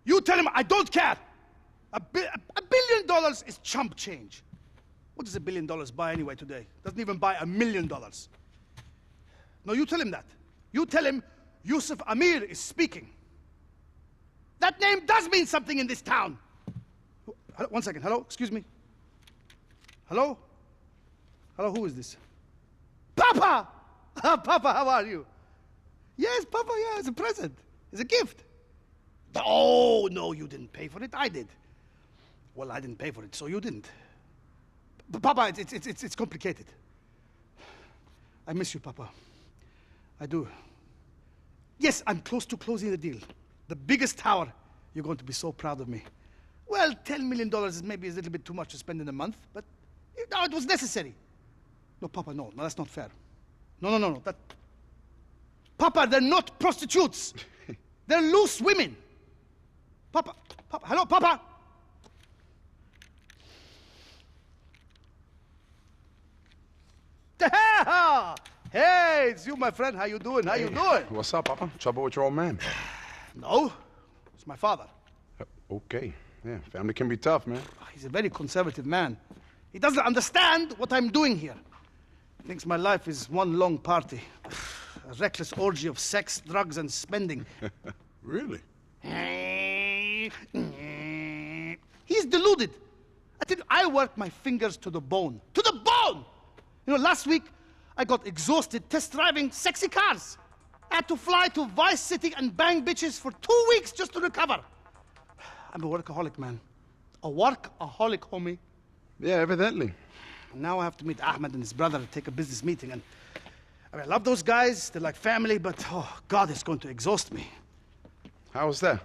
You tell him I don't care. $1 billion is chump change. What does $1 billion buy anyway today? Doesn't even buy $1 million. No, you tell him that. You tell him Yusuf Amir is speaking. That name does mean something in this town. Hello, 1 second. Hello? Excuse me. Hello? Hello, who is this? Papa! Papa, how are you? Yes, Papa, yeah, it's a present. It's a gift. Oh, no, you didn't pay for it. I did. Well, I didn't pay for it, so you didn't. But Papa, it's complicated. I miss you, Papa. I do. Yes, I'm close to closing the deal. The biggest tower. You're going to be so proud of me. Well, $10 million is maybe a little bit too much to spend in a month, but no, it was necessary. No, Papa, no, that's not fair. No, that... Papa, they're not prostitutes. They're loose women. Papa, hello, Papa? Hey, it's you, my friend. How you doing? How you doing? What's up, Papa? Trouble with your old man? No, it's my father. Okay. Yeah, family can be tough, man. He's a very conservative man. He doesn't understand what I'm doing here. He thinks my life is one long party. A reckless orgy of sex, drugs, and spending. Really? He's deluded. I tell you, I work my fingers to the bone. To the bone! You know, last week, I got exhausted test driving sexy cars. I had to fly to Vice City and bang bitches for 2 weeks just to recover. I'm a workaholic, man. A workaholic, homie. Yeah, evidently. And now I have to meet Ahmed and his brother to take a business meeting. And I mean, I love those guys. They're like family, but oh, God, it's going to exhaust me. How was that?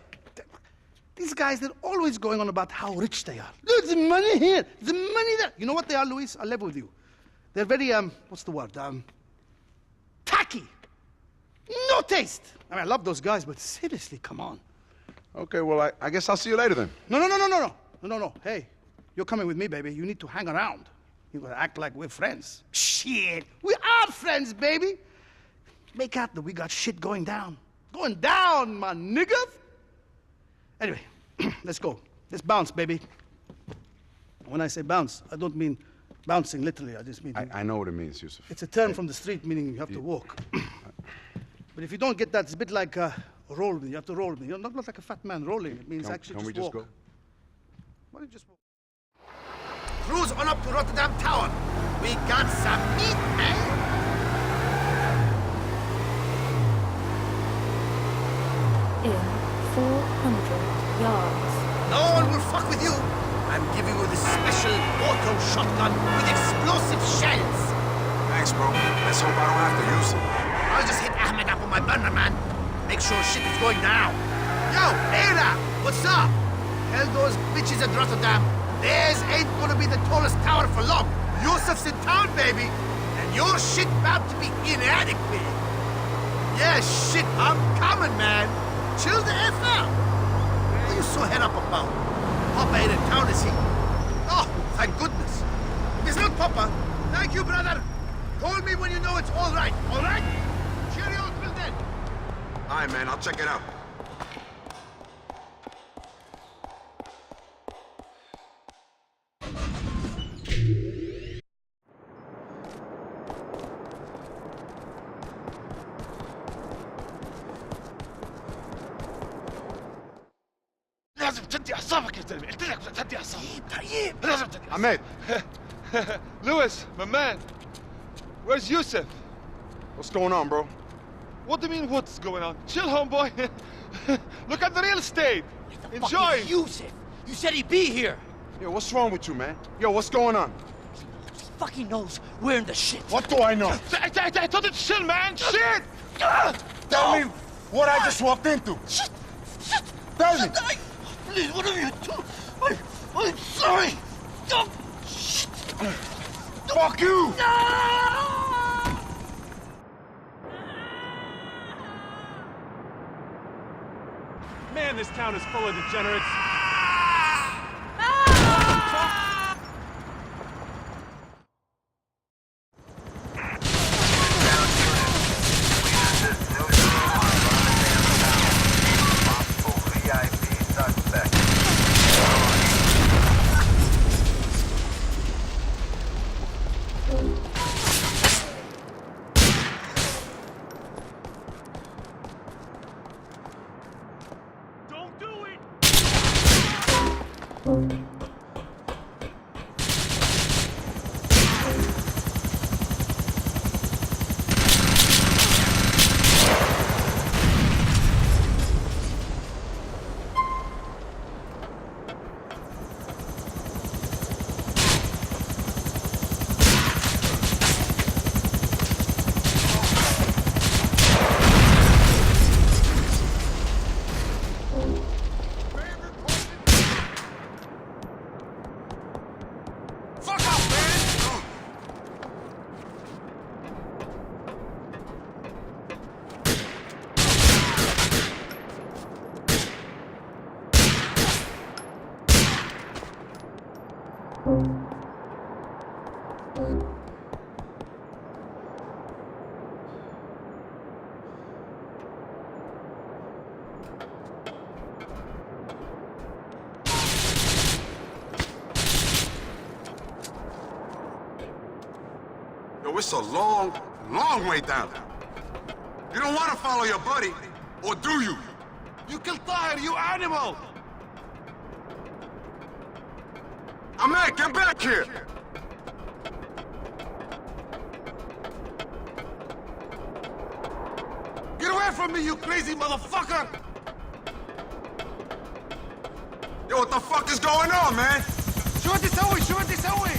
These guys, they're always going on about how rich they are. There's the money here, the money there. You know what they are, Luis? I'll level with you. They're very, what's the word? Tacky. No taste. I mean, I love those guys, but seriously, come on. Okay, well, I guess I'll see you later then. No. Hey, you're coming with me, baby. You need to hang around. You gotta act like we're friends. Shit, we are friends, baby. Make out that we got shit going down. Going down, my niggas. Anyway, let's go. Let's bounce, baby. When I say bounce, I don't mean bouncing literally. I just mean... I know what it means, Yusuf. It's a term from the street, meaning you have to walk. But if you don't get that, it's a bit like roll with me. You have to roll with me. You're not like a fat man rolling. It means actually can we just just walk. go? Why don't you just walk? Cruise on up to Rotterdam Tower. We got some meat, eh? In 400 yards. No one will fuck with you. I'm giving you the special auto shotgun with explosive shells. Thanks, bro. Let's hope I don't have to use it. I'll just hit Ahmed up on my burner, man. Make sure shit is going down. Yo, Ada, what's up? Tell those bitches at Rotterdam, theirs ain't gonna be the tallest tower for long. Yusuf's in town, baby, and your shit bound to be inadequate. Yeah, shit, I'm coming, man. Chill the F out. What are you so head up about? Papa ain't in town, is he? Oh, thank goodness. If it's not Papa, thank you, brother. Call me when you know it's all right, all right? Cheerio till then. All right, man, I'll check it out. لازم تدي اعصابك يا زلمه، قلت لك بدك تهدي اعصابك. طيب. لازم تدي Ahmed! Lewis, my man. Where's Yusuf? What's going on, bro? What do you mean what's going on? Chill, homeboy. Look at the real estate. Enjoy. Yusuf! You said he'd be here! Yo, what's wrong with you, man? Yo, what's going on? He fucking knows we're in the shit! What do I know? I told you to chill, man. Shit! Tell me what I just walked into. Shit! Tell me. Please, whatever you do, I'm sorry! Don't! Shit! Fuck you! Man, this town is full of degenerates. VIP Yo, it's a long, long way down. You don't want to follow your buddy, or do you? You killed Tahir, you animal! Ahmed, get back here! Get away from me, you crazy motherfucker! Yo, what the fuck is going on, man? شو بدي اسوي؟ شو بدي اسوي؟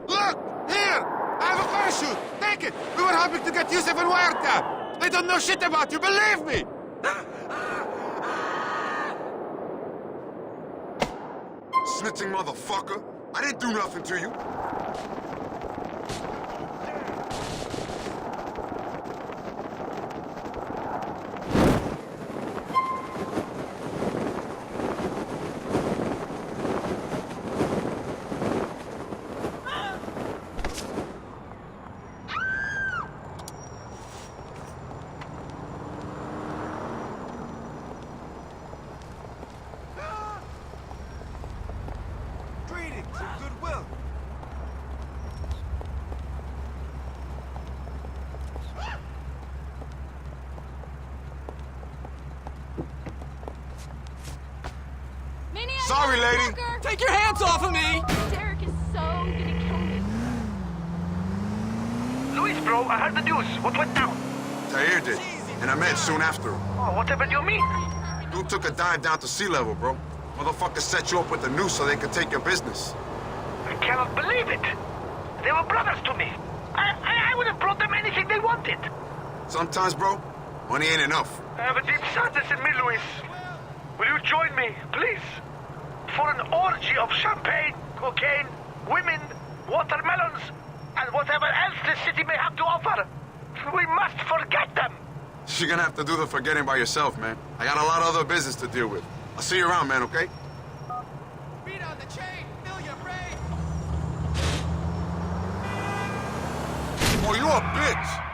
Look! Here! I have a parachute! Take it! We were hoping to get Yusuf and Huerta! They don't know shit about you, believe me! Snitching motherfucker. I didn't do nothing to you. Greetings and goodwill. Sorry, lady. Take your hands off of me! Derek is so gonna kill me. Luis, bro, I heard the news. What went down? Tahir did, and Ahmed soon after. Oh, whatever do you mean? Dude took a dive down to sea level, bro. Motherfuckers set you up with the noose so they could take your business. I cannot believe it. They were brothers to me. I would have brought them anything they wanted. Sometimes, bro, money ain't enough. I have a deep sadness in me, Luis. Will you join me, please? For an orgy of champagne, cocaine, women, watermelons, and whatever else this city may have to offer. We must forget them. You're gonna have to do the forgetting by yourself, man. I got a lot of other business to deal with. I'll see you around, man, okay? Beat on the chain! Fill your brain! Oh, you a bitch!